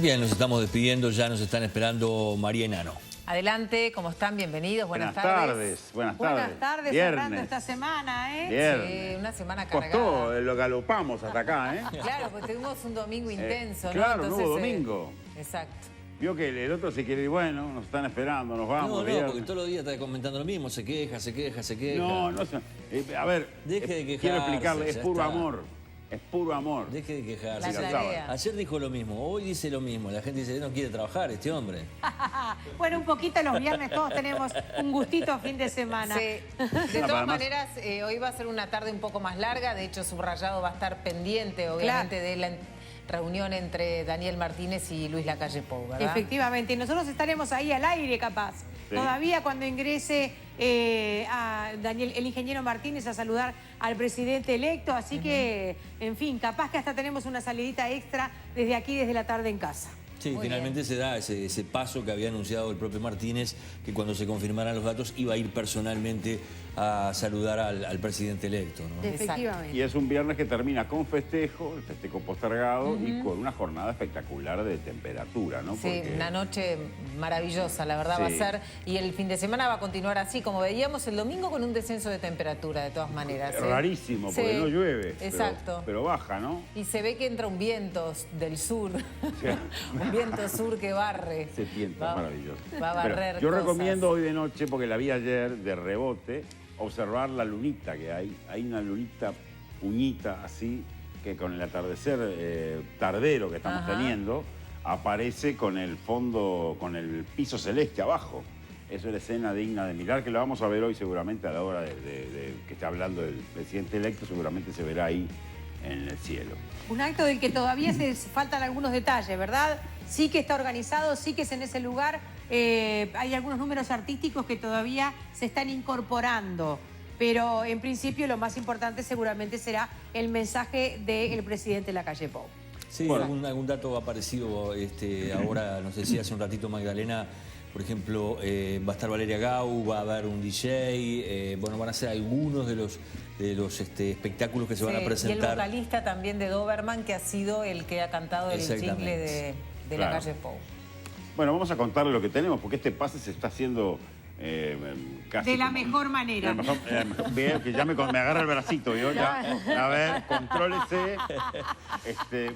Bien, nos estamos despidiendo, ya nos están esperando María y Nano. Adelante, ¿cómo están? Bienvenidos, buenas tardes. Buenas tardes. Buenas tardes, cerrando esta semana, ¿eh? Viernes. Sí, una semana cargada. Costó, lo galopamos hasta acá, ¿eh? Claro, pues tuvimos un domingo intenso, ¿no? Claro, Entonces, no hubo domingo. Exacto. Vio que el otro se quiere ir, bueno, nos están esperando, nos vamos. No, viernes. porque todos los días está comentando lo mismo, se queja. No, a ver, Deje de quejarse, quiero explicarle, es ya puro está. amor. Es puro amor. Deje de quejarse. La tarea. Ayer dijo lo mismo, hoy dice lo mismo. La gente dice, no quiere trabajar este hombre. Bueno, un poquito los viernes todos tenemos un gustito a fin de semana. Sí. De todas maneras, hoy va a ser una tarde un poco más larga. De hecho, Subrayado va a estar pendiente, obviamente, de la reunión entre Daniel Martínez y Luis Lacalle Pou, ¿verdad? Efectivamente, y nosotros estaremos ahí al aire capaz. Sí. Todavía cuando ingrese a Daniel, el ingeniero Martínez, a saludar al presidente electo, así que, en fin, capaz que hasta tenemos una salidita extra desde aquí, desde la tarde en casa. Sí, Muy finalmente se da ese paso que había anunciado el propio Martínez, que cuando se confirmaran los datos iba a ir personalmente a saludar al presidente electo, ¿no? Efectivamente. Y es un viernes que termina con festejo, el festejo postergado y con una jornada espectacular de temperatura, ¿no? Sí, una noche maravillosa, la verdad va a Sí. ser. Y el fin de semana va a continuar así, como veíamos el domingo, con un descenso de temperatura, de todas maneras. Rarísimo, porque Sí, no llueve. Exacto. Pero baja, ¿no? Y se ve que entra un viento del sur, un viento sur que barre. Ese viento es maravilloso. Va a barrer Yo cosas. recomiendo hoy de noche, porque la vi ayer de rebote, observar la lunita que hay. Hay una lunita uñita así, que con el atardecer tardero que estamos teniendo, aparece con el fondo, con el piso celeste abajo. Es una escena digna de mirar, que la vamos a ver hoy seguramente a la hora de que está hablando el presidente electo, seguramente se verá ahí en el cielo. Un acto del que todavía se faltan algunos detalles, ¿verdad? Sí que está organizado, sí que es en ese lugar. Hay algunos números artísticos que todavía se están incorporando. Pero en principio lo más importante seguramente será el mensaje del presidente Lacalle Pou. Sí, Bueno. algún dato ha aparecido ahora, nos decía hace un ratito Magdalena, por ejemplo, va a estar Valeria Gau, va a haber un DJ, bueno, van a ser algunos de los espectáculos que se van a Sí, y el presentar. vocalista también de Doberman, que ha sido el que ha cantado el jingle de Claro. Lacalle Pou. Bueno, vamos a contarle lo que tenemos, porque este pase se está haciendo casi... De la mejor manera. Bien, que ya me agarra el bracito, ¿vio? Ya, a ver, contrólese.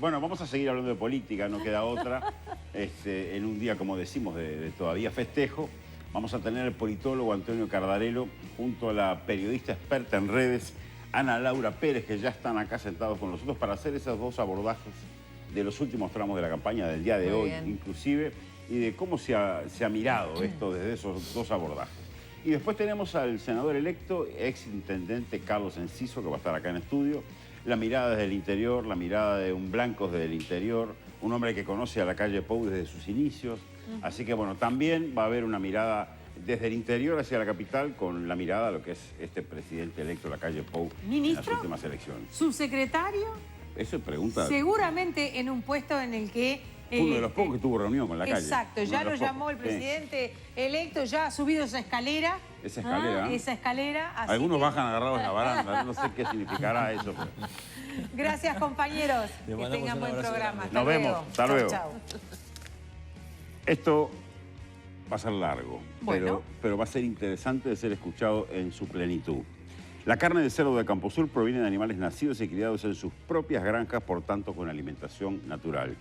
Bueno, vamos a seguir hablando de política, no queda otra. En un día, como decimos, de todavía festejo, vamos a tener al politólogo Antonio Cardarello junto a la periodista experta en redes, Ana Laura Pérez, que ya están acá sentados con nosotros para hacer esos dos abordajes de los últimos tramos de la campaña del día de Muy hoy, bien. inclusive, y de cómo se ha mirado esto desde esos dos abordajes. Y después tenemos al senador electo, ex intendente Carlos Enciso, que va a estar acá en estudio. La mirada desde el interior, la mirada de un blanco desde el interior, un hombre que conoce a Lacalle Pou desde sus inicios. Así que bueno, también va a haber una mirada desde el interior hacia la capital con la mirada a lo que es este presidente electo Lacalle Pou en las últimas elecciones. ¿Subsecretario? Eso es pregunta. Seguramente en un puesto en el que... Fue uno de los pocos que tuvo reunión con Lacalle. Exacto, Uno ya de lo los llamó pocos, el sí. presidente electo, ya ha subido esa escalera. Esa escalera. Esa escalera. Así Algunos que- bajan agarrados en la baranda, no sé qué significará eso. Gracias, compañeros. Le Que mandamos tengan un buen abrazo programa. grande. Hasta Nos vemos. luego. Hasta luego. Chau. Esto va a ser largo, Bueno. pero va a ser interesante de ser escuchado en su plenitud. La carne de cerdo de Camposur proviene de animales nacidos y criados en sus propias granjas, por tanto con alimentación natural.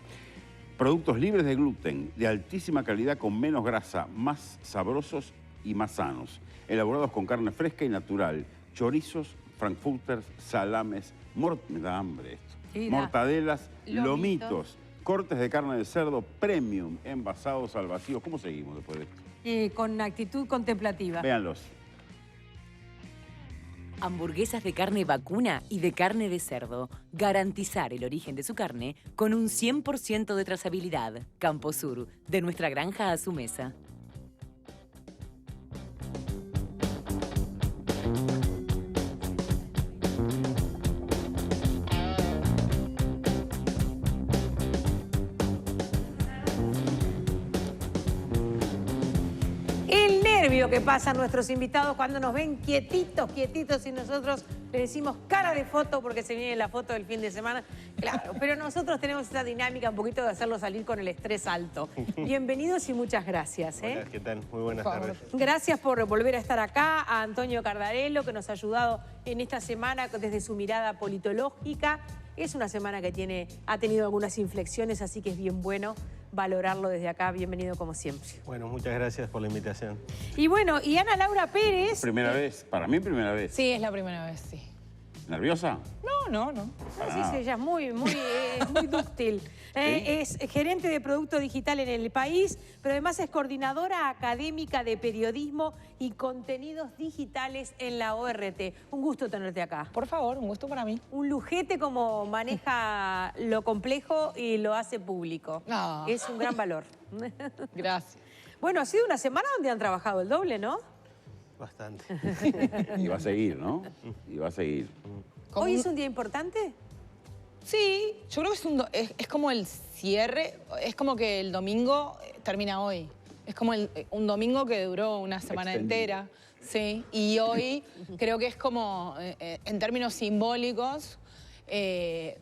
Productos libres de gluten, de altísima calidad, con menos grasa, más sabrosos y más sanos. Elaborados con carne fresca y natural. Chorizos, frankfurters, salames, me da hambre esto. Sí, da. Mortadelas, Lomitos. lomitos, cortes de carne de cerdo premium, envasados al vacío. ¿Cómo seguimos después de esto? Con actitud contemplativa. Véanlos. Hamburguesas de carne vacuna y de carne de cerdo. Garantizar el origen de su carne con un 100% de trazabilidad. Camposur, de nuestra granja a su mesa. El nervio que pasan nuestros invitados cuando nos ven quietitos, quietitos y nosotros le decimos cara de foto porque se viene la foto del fin de semana. Claro, pero nosotros tenemos esa dinámica un poquito de hacerlo salir con el estrés alto. Bienvenidos y muchas gracias. Hola, ¿qué tal? Muy buenas tardes. Gracias por volver a estar acá, a Antonio Cardarello, que nos ha ayudado en esta semana desde su mirada politológica. Es una semana que ha tenido algunas inflexiones, así que es bien bueno valorarlo desde acá. Bienvenido como siempre. Bueno, muchas gracias por la invitación. Y bueno, y Ana Laura Pérez... Primera vez, para mí primera vez. Sí, es la primera vez, sí. ¿Nerviosa? No. Sí, ella es muy dúctil. Es gerente de Producto Digital en el país, pero además es coordinadora académica de periodismo y contenidos digitales en la ORT. Un gusto tenerte acá. Por favor, un gusto para mí. Un lujete como maneja lo complejo y lo hace público. No. Es un gran valor. Gracias. Bueno, ha sido una semana donde han trabajado el doble, ¿no? Bastante. Y va a seguir, ¿no? Y va a seguir. ¿Hoy es un día importante? Sí, yo creo que es como el cierre, es como que el domingo termina hoy. Es como un domingo que duró una semana entera. Sí, y hoy creo que es como, en términos simbólicos,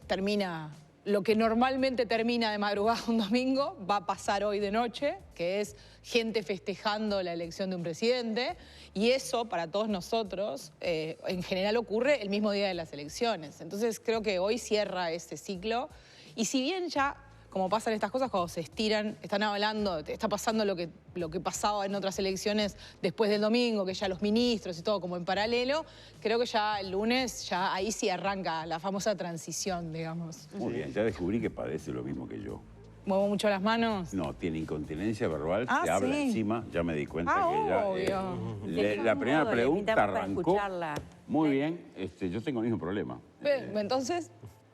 termina lo que normalmente termina de madrugada un domingo, va a pasar hoy de noche, que es gente festejando la elección de un presidente, y eso para todos nosotros en general ocurre el mismo día de las elecciones. Entonces creo que hoy cierra este ciclo, y si bien ya, como pasan estas cosas, cuando se estiran, están hablando, está pasando lo que pasaba en otras elecciones después del domingo, que ya los ministros y todo como en paralelo, creo que ya el lunes, ya ahí sí arranca la famosa transición, digamos. Muy bien, ya descubrí que padece lo mismo que yo. ¿Muevo mucho las manos? No, tiene incontinencia verbal, Ah, se habla sí. encima, ya me di cuenta que ella... obvio. La primera pregunta para arrancó escucharla. muy bien, yo tengo el mismo problema. Entonces,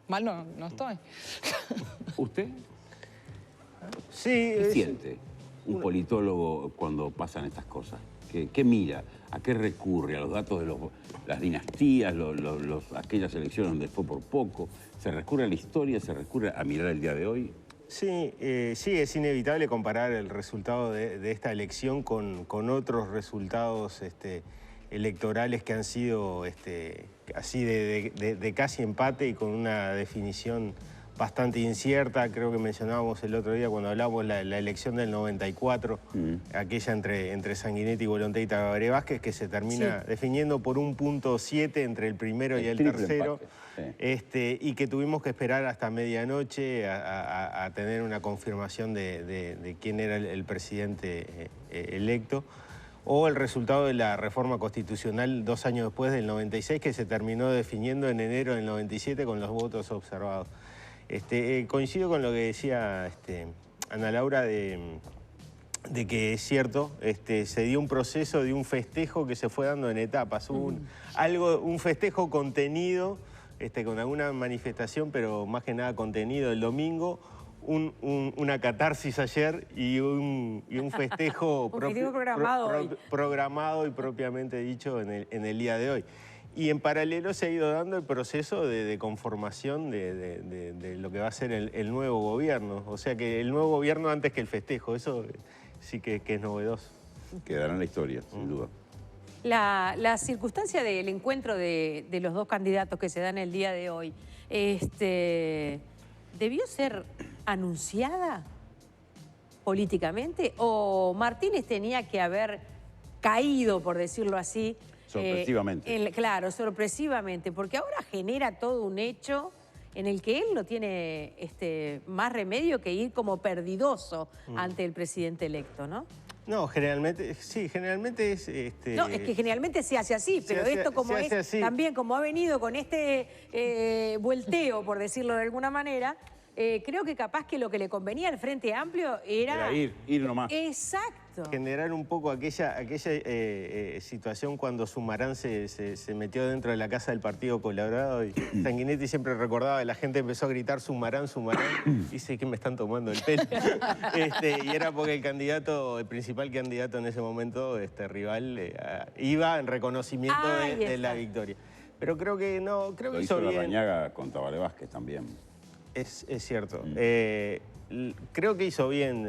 mal no estoy. ¿Usted Sí, qué siente un politólogo cuando pasan estas cosas? ¿Qué mira? ¿A qué recurre? ¿A los datos de las dinastías, aquellas elecciones donde fue por poco? ¿Se recurre a la historia? ¿Se recurre a mirar el día de hoy? sí, es inevitable comparar el resultado de esta elección con otros resultados electorales que han sido así de casi empate y con una definición bastante incierta. Creo que mencionábamos el otro día cuando hablábamos la elección del 94, aquella entre Sanguinetti, Volonté y Tabaré Vázquez, que se termina definiendo por un .7 entre el primero y el tercero, y que tuvimos que esperar hasta medianoche a tener una confirmación de quién era el presidente electo. O el resultado de la reforma constitucional 2 años después del 96, que se terminó definiendo en enero del 97 con los votos observados. Coincido con lo que decía Ana Laura de que es cierto, se dio un proceso de un festejo que se fue dando en etapas. Hubo un festejo contenido, con alguna manifestación, pero más que nada contenido el domingo, una catarsis ayer y un festejo programado y propiamente dicho en el día de hoy. Y en paralelo se ha ido dando el proceso de conformación de lo que va a ser el nuevo gobierno. O sea que el nuevo gobierno antes que el festejo, eso sí que es novedoso. Quedará en la historia, sin duda. La circunstancia del encuentro de los dos candidatos que se dan el día de hoy, ¿debió ser anunciada políticamente o Martínez tenía que haber caído, por decirlo así? Sorpresivamente. Claro, sorpresivamente, porque ahora genera todo un hecho en el que él no tiene más remedio que ir como perdidoso ante el presidente electo, ¿no? No, generalmente, sí, generalmente es... No, es que generalmente se hace así, pero esto como es así. También como ha venido con volteo, por decirlo de alguna manera, creo que capaz que lo que le convenía al Frente Amplio era ir nomás. Exacto. Generar un poco aquella situación cuando Sumarán se metió dentro de la casa del Partido Colorado y Sanguinetti siempre recordaba, la gente empezó a gritar Sumarán, Sumarán, y dice que me están tomando el pelo. Y era porque el principal candidato en ese momento, rival, iba en reconocimiento de la victoria. Pero creo que no, creo que hizo bien. Larrañaga con Tabaré Vázquez también. Es cierto. Creo que hizo bien,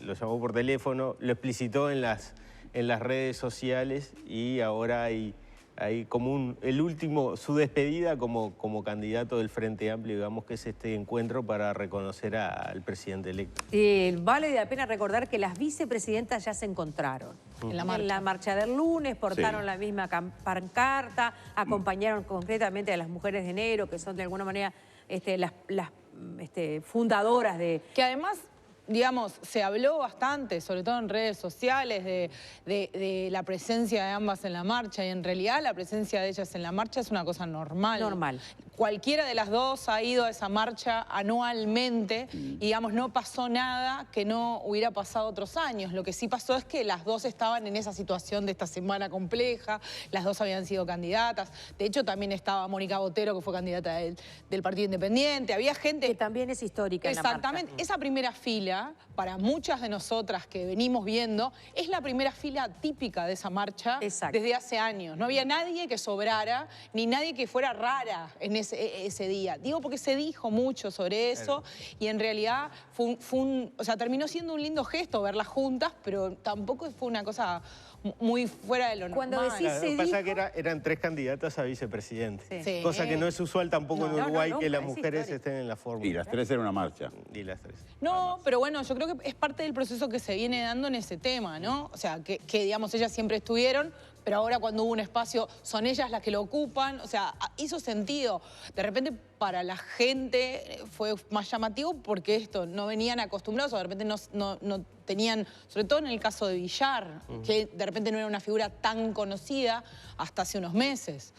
lo llamó por teléfono, lo explicitó en las redes sociales y ahora hay ahí como el último, su despedida como candidato del Frente Amplio, digamos, que es este encuentro para reconocer al presidente electo. Vale la pena recordar que las vicepresidentas ya se encontraron. En la marcha del lunes, portaron la misma pancarta, acompañaron concretamente a las mujeres de enero, que son de alguna manera las fundadoras de... Que además, digamos, se habló bastante, sobre todo en redes sociales, de la presencia de ambas en la marcha, y en realidad la presencia de ellas en la marcha es una cosa normal. Normal. Cualquiera de las dos ha ido a esa marcha anualmente y, digamos, no pasó nada que no hubiera pasado otros años. Lo que sí pasó es que las dos estaban en esa situación de esta semana compleja, las dos habían sido candidatas. De hecho, también estaba Mónica Botero, que fue candidata del Partido Independiente. Había gente... Que también es histórica en la marcha. Exactamente. Esa primera fila, para muchas de nosotras que venimos viendo, es la primera fila típica de esa marcha desde hace años. No había nadie que sobrara, ni nadie que fuera rara en ese día. Digo porque se dijo mucho sobre eso y en realidad terminó siendo un lindo gesto verlas juntas, pero tampoco fue una cosa muy fuera de lo normal. Cuando decís Lo que pasa es que eran 3 candidatas a vicepresidente. Sí. Cosa que no es usual tampoco en Uruguay que las mujeres estén en la fórmula. Y las 3 eran una marcha. Y las 3. No, pero bueno, yo creo que es parte del proceso que se viene dando en ese tema, ¿no? O sea, que digamos, ellas siempre estuvieron, pero ahora cuando hubo un espacio son ellas las que lo ocupan. O sea, hizo sentido. De repente para la gente fue más llamativo porque no venían acostumbrados o de repente no tenían, sobre todo en el caso de Villar, que de repente no era una figura tan conocida hasta hace unos meses.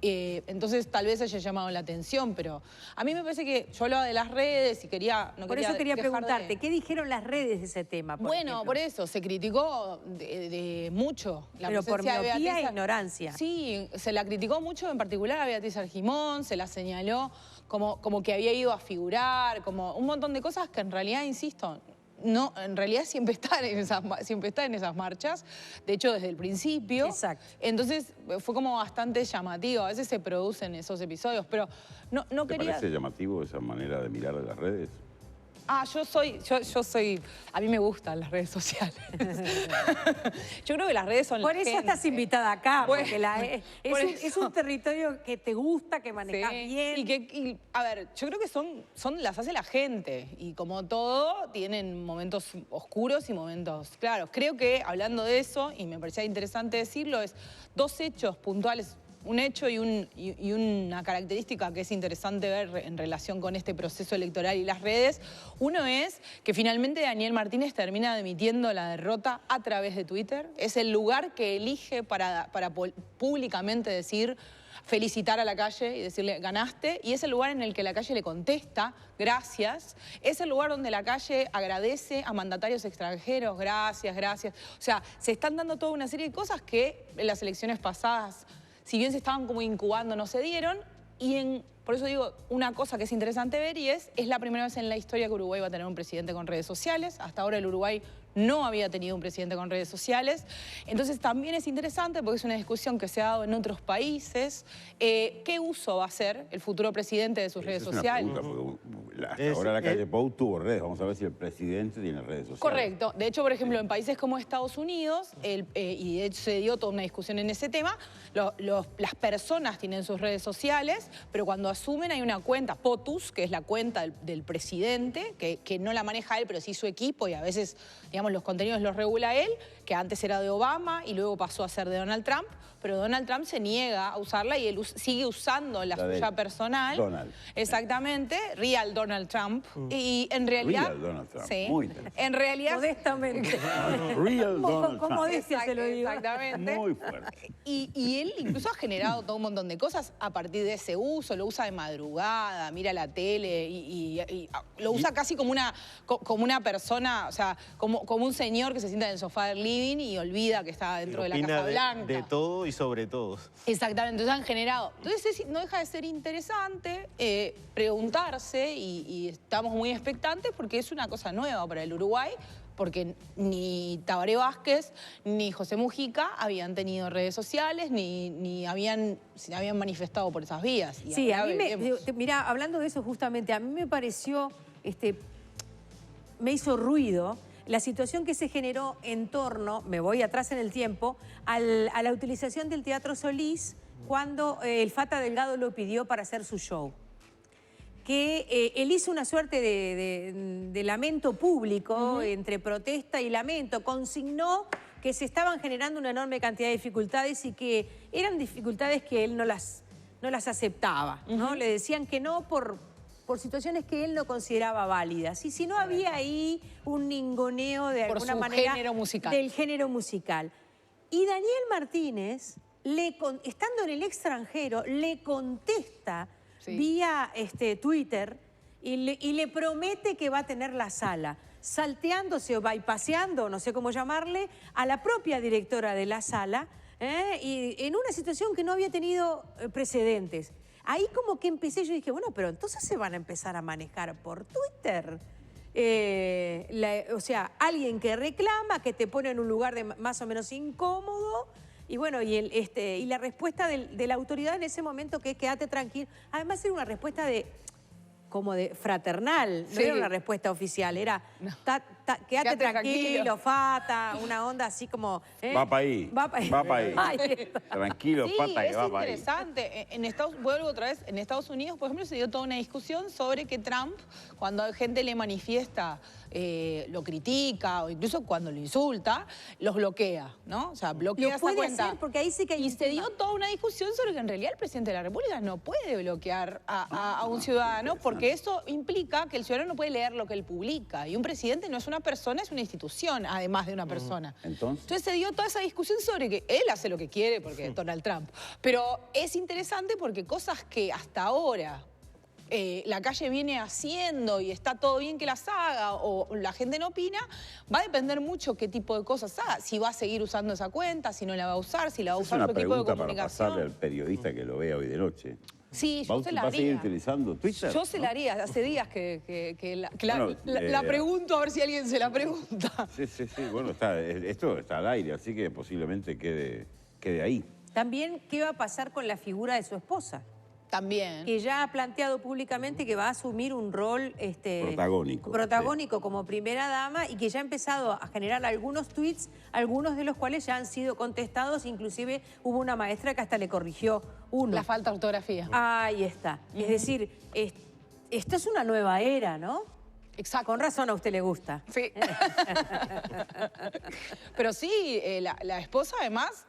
Entonces tal vez haya llamado la atención, pero a mí me parece que yo hablaba de las redes y Por eso quería preguntarte, ¿qué dijeron las redes de ese tema? Por eso, se criticó de mucho la pero por presencia de miopía Beatriz. e ignorancia. Sí, se la criticó mucho, en particular a Beatriz Argimón, se la señaló como que había ido a figurar, como un montón de cosas que en realidad, insisto, no, en realidad siempre está en esas marchas, de hecho desde el principio. Exacto. Entonces fue como bastante llamativo, a veces se producen esos episodios, pero no ¿Te quería... parece llamativo esa manera de mirar de las redes? Yo soy, a mí me gustan las redes sociales. Yo creo que las redes son Por eso estás invitada acá, porque es un territorio que te gusta, que manejas bien. A ver, yo creo que las hace la gente y como todo, tienen momentos oscuros y momentos claros. Creo que hablando de eso, y me parecía interesante decirlo, es 2 hechos puntuales. Un hecho y una característica que es interesante ver en relación con este proceso electoral y las redes. Uno es que finalmente Daniel Martínez termina admitiendo la derrota a través de Twitter. Es el lugar que elige para públicamente decir, felicitar a la calle y decirle, ganaste. Y es el lugar en el que la calle le contesta, gracias. Es el lugar donde la calle agradece a mandatarios extranjeros, gracias, gracias. O sea, se están dando toda una serie de cosas que en las elecciones pasadas, si bien se estaban como incubando, no se dieron. Y por eso digo, una cosa que es interesante ver y es la primera vez en la historia que Uruguay va a tener un presidente con redes sociales. Hasta ahora el Uruguay no había tenido un presidente con redes sociales. Entonces también es interesante porque es una discusión que se ha dado en otros países. ¿Qué uso va a hacer el futuro presidente de sus redes sociales? Hasta ahora la calle Pou tuvo redes. Vamos a ver si el presidente tiene redes sociales. Correcto. De hecho, por ejemplo, en países como Estados Unidos, y de hecho se dio toda una discusión en ese tema, las personas tienen sus redes sociales, pero cuando asumen hay una cuenta, POTUS, que es la cuenta del presidente, que no la maneja él, pero sí su equipo, y a veces, digamos, los contenidos los regula él, que antes era de Obama y luego pasó a ser de Donald Trump, pero Donald Trump se niega a usarla y él sigue usando la suya personal. Donald. Exactamente, Real Donald Trump. Y en realidad... Real Donald Trump. Sí. Muy interesante. En realidad... Modestamente. Real Donald Como Trump. dice, se lo digo. Exactamente. Muy fuerte. Y él incluso ha generado todo un montón de cosas a partir de ese uso. Lo usa de madrugada, mira la tele y lo usa casi como una persona, o sea, como un señor que se sienta en el sofá del living y olvida que está dentro de la Casa Blanca. De todo y sobre todos. Exactamente, entonces han generado. Entonces no deja de ser interesante preguntarse y estamos muy expectantes porque es una cosa nueva para el Uruguay, porque ni Tabaré Vázquez ni José Mujica habían tenido redes sociales ni se habían manifestado por esas vías. Y sí, a mí mirá, hablando de eso justamente, a mí me pareció, me hizo ruido la situación que se generó en torno, me voy atrás en el tiempo, a la utilización del Teatro Solís cuando el Fata Delgado lo pidió para hacer su show. Que él hizo una suerte de lamento público, entre protesta y lamento, consignó que se estaban generando una enorme cantidad de dificultades y que eran dificultades que él no las aceptaba, ¿no? Le decían que no por situaciones que él no consideraba válidas. Y si no había ahí un ninguneo de alguna manera del género musical. Y Daniel Martínez, estando en el extranjero, le contesta vía Twitter y le promete que va a tener la sala, salteándose o bypaseando, no sé cómo llamarle, a la propia directora de la sala, y en una situación que no había tenido precedentes. Ahí como que empecé, yo dije, bueno, pero entonces se van a empezar a manejar por Twitter. O sea, alguien que reclama, que te pone en un lugar más o menos incómodo. Y bueno, y la respuesta de la autoridad en ese momento, que es quédate tranquilo. Además era una respuesta como de fraternal, no era una respuesta oficial, era quédate tranquilo, Fata, una onda así como... Va para ahí, va para ahí. Tranquilo, Fata, que va para ahí. Es interesante. Vuelvo otra vez, en Estados Unidos, por ejemplo, se dio toda una discusión sobre que Trump, cuando gente le manifiesta, lo critica o incluso cuando lo insulta, los bloquea, ¿no? O sea, bloquea esa cuenta. Hacer porque ahí sí que hay se dio toda una discusión sobre que en realidad el presidente de la República no puede bloquear a un ciudadano, porque eso implica que el ciudadano no puede leer lo que él publica. Y un presidente no es una persona, es una institución, además de una persona. Entonces se dio toda esa discusión sobre que él hace lo que quiere, porque es Donald Trump. Pero es interesante porque cosas que hasta ahora la calle viene haciendo y está todo bien que las haga o la gente no opina, va a depender mucho qué tipo de cosas haga. Si va a seguir usando esa cuenta, si no la va a usar, si la va a usar otro tipo de comunicación. Para pasarle al periodista que lo vea hoy de noche. Sí, yo se la haría. ¿Va a seguir utilizando Twitter? Yo se la haría. Hace días que la pregunto, a ver si alguien se la pregunta. Sí. Bueno, esto está al aire, así que posiblemente quede ahí. También, ¿qué va a pasar con la figura de su esposa? También. Que ya ha planteado públicamente que va a asumir un rol protagónico como primera dama y que ya ha empezado a generar algunos tweets, algunos de los cuales ya han sido contestados, inclusive hubo una maestra que hasta le corrigió uno. La falta de ortografía. Ahí está. Es decir, esto es una nueva era, ¿no? Exacto. Con razón a usted le gusta. Sí. Pero sí, la esposa además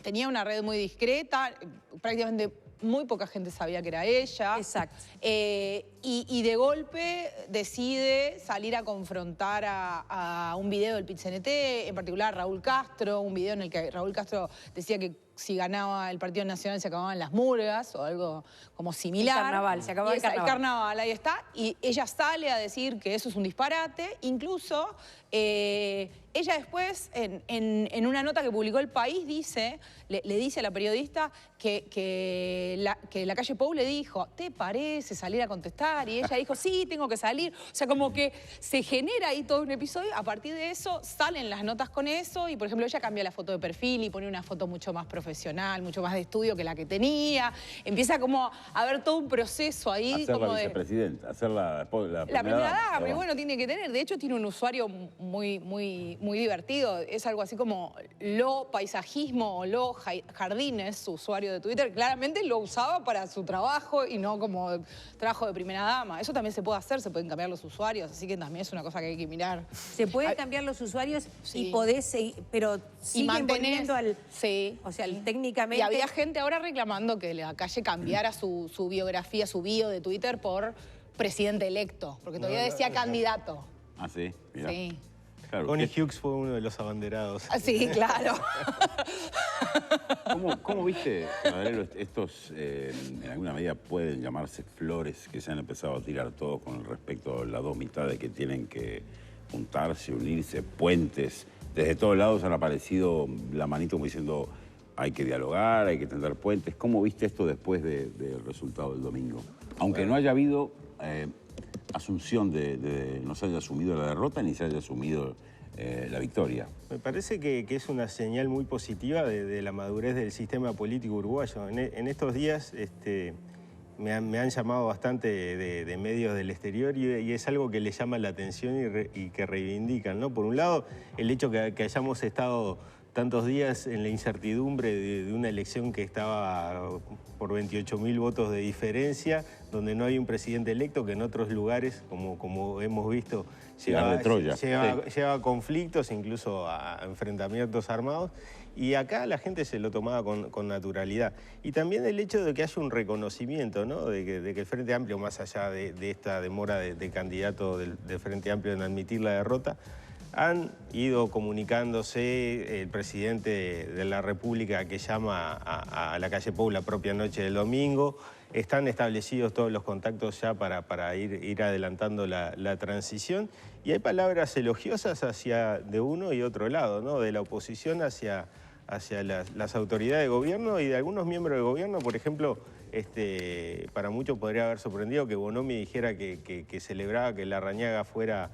tenía una red muy discreta, prácticamente muy poca gente sabía que era ella. Exacto. Y de golpe decide salir a confrontar a un video del PIT-CNT, en particular a Raúl Castro, un video en el que Raúl Castro decía que si ganaba el Partido Nacional se acababan las murgas o algo como similar. El carnaval, se acababa el carnaval. El carnaval, ahí está. Y ella sale a decir que eso es un disparate. Incluso ella después, en una nota que publicó El País, le dice a la periodista que la calle Pou le dijo, ¿te parece salir a contestar? Y ella dijo, sí, tengo que salir. O sea, como que se genera ahí todo un episodio. A partir de eso salen las notas con eso y, por ejemplo, ella cambia la foto de perfil y pone una foto mucho más profesional, mucho más de estudio que la que tenía. Empieza como a haber todo un proceso ahí. Hacer como la vicepresidenta, hacer la primera dama. Pero bueno, tiene que tener. De hecho, tiene un usuario muy divertido. Es algo así como Lo Paisajismo o Lo Jardines, su usuario de Twitter. Claramente lo usaba para su trabajo y no como trabajo de primera dama. Eso también se puede hacer, se pueden cambiar los usuarios, así que también es una cosa que hay que mirar. Se puede cambiar los usuarios y podés seguir, pero siguen poniendo al... Sí. O sea, técnicamente... Y había gente ahora reclamando que la calle cambiara su biografía, su bio de Twitter por presidente electo, porque todavía decía candidato. Ah, sí, mirá. Sí. Claro, Connie Hughes fue uno de los abanderados. Sí, claro. ¿Cómo viste, Adriano, estos, en alguna medida pueden llamarse flores que se han empezado a tirar todos con respecto a las dos mitades que tienen que juntarse, unirse, puentes? Desde todos lados han aparecido la manito como diciendo hay que dialogar, hay que tender puentes. ¿Cómo viste esto después del resultado del domingo? Aunque no haya habido asunción no se haya asumido la derrota ni se haya asumido la victoria. Me parece que es una señal muy positiva de la madurez del sistema político uruguayo. En estos días me han llamado bastante de medios del exterior y es algo que les llama la atención y que reivindican, ¿no? Por un lado, el hecho que hayamos estado tantos días en la incertidumbre de una elección que estaba por 28.000 votos de diferencia, donde no hay un presidente electo, que en otros lugares, como hemos visto, lleva conflictos, incluso a enfrentamientos armados. Y acá la gente se lo tomaba con naturalidad. Y también el hecho de que haya un reconocimiento, ¿no? de que el Frente Amplio, más allá de esta demora de candidato del Frente Amplio en admitir la derrota, han ido comunicándose. El presidente de la República, que llama a la calle Pou la propia noche del domingo. Están establecidos todos los contactos ya para ir adelantando la transición. Y hay palabras elogiosas de uno y otro lado, ¿no? De la oposición hacia las autoridades de gobierno y de algunos miembros del gobierno. Por ejemplo, para muchos podría haber sorprendido que Bonomi dijera que celebraba que Larrañaga fuera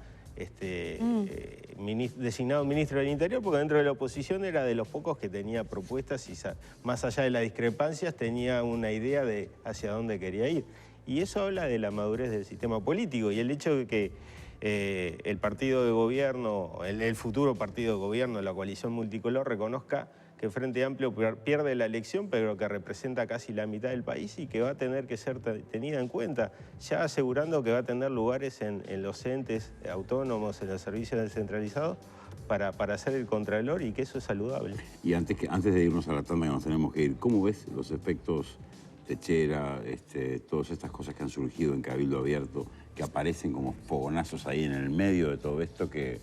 designado ministro del Interior, porque dentro de la oposición era de los pocos que tenía propuestas y más allá de las discrepancias tenía una idea de hacia dónde quería ir. Y eso habla de la madurez del sistema político y el hecho de que el partido de gobierno, el futuro partido de gobierno, la coalición multicolor, reconozca que el Frente Amplio pierde la elección, pero que representa casi la mitad del país y que va a tener que ser tenida en cuenta, ya asegurando que va a tener lugares en los entes autónomos, en los servicios descentralizados, para hacer el contralor, y que eso es saludable. Y antes de irnos a la tanda que nos tenemos que ir, ¿cómo ves los efectos techera, todas estas cosas que han surgido en Cabildo Abierto, que aparecen como fogonazos ahí en el medio de todo esto, que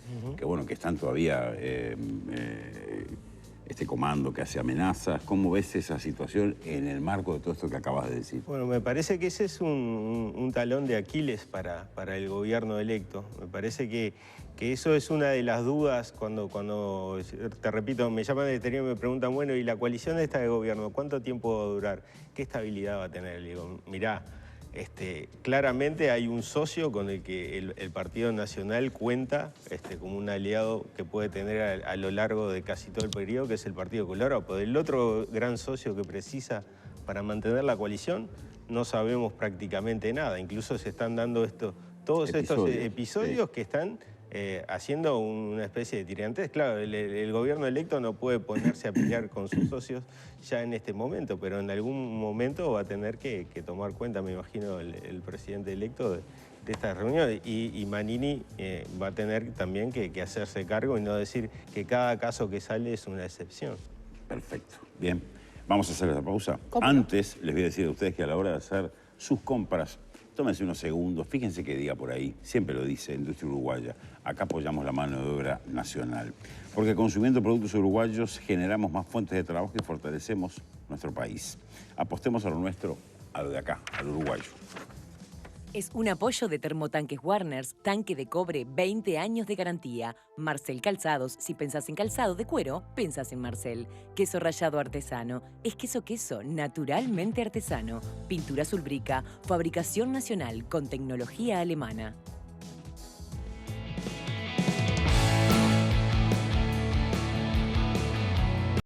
están todavía este comando que hace amenazas? ¿Cómo ves esa situación en el marco de todo esto que acabas de decir? Bueno, me parece que ese es un talón de Aquiles para el gobierno electo. Me parece que eso es una de las dudas cuando te repito, me llaman del exterior y me preguntan, bueno, ¿y la coalición esta de gobierno cuánto tiempo va a durar? ¿Qué estabilidad va a tener? Le digo, mirá, claramente hay un socio con el que el Partido Nacional cuenta como un aliado que puede tener a lo largo de casi todo el periodo, que es el Partido Colorado. Pero el otro gran socio que precisa para mantener la coalición, no sabemos prácticamente nada. Incluso se están dando todos estos episodios que están haciendo una especie de tirantes. Claro, el gobierno electo no puede ponerse a pelear con sus socios ya en este momento, pero en algún momento va a tener que tomar cuenta, me imagino, el presidente electo de estas reuniones. Y Manini va a tener también que hacerse cargo y no decir que cada caso que sale es una excepción. Perfecto. Bien, vamos a hacer esa pausa. ¿Cómo? Antes les voy a decir a ustedes que a la hora de hacer sus compras, tómense unos segundos, fíjense que diga por ahí, siempre lo dice Industria Uruguaya, acá apoyamos la mano de obra nacional, porque consumiendo productos uruguayos generamos más fuentes de trabajo y fortalecemos nuestro país. Apostemos a lo nuestro, a lo de acá, al uruguayo. Es un apoyo de Termotanques Warners, tanque de cobre, 20 años de garantía. Marcel Calzados, si pensás en calzado de cuero, pensás en Marcel. Queso rallado artesano, es queso naturalmente artesano. Pintura Sulbrica, fabricación nacional con tecnología alemana.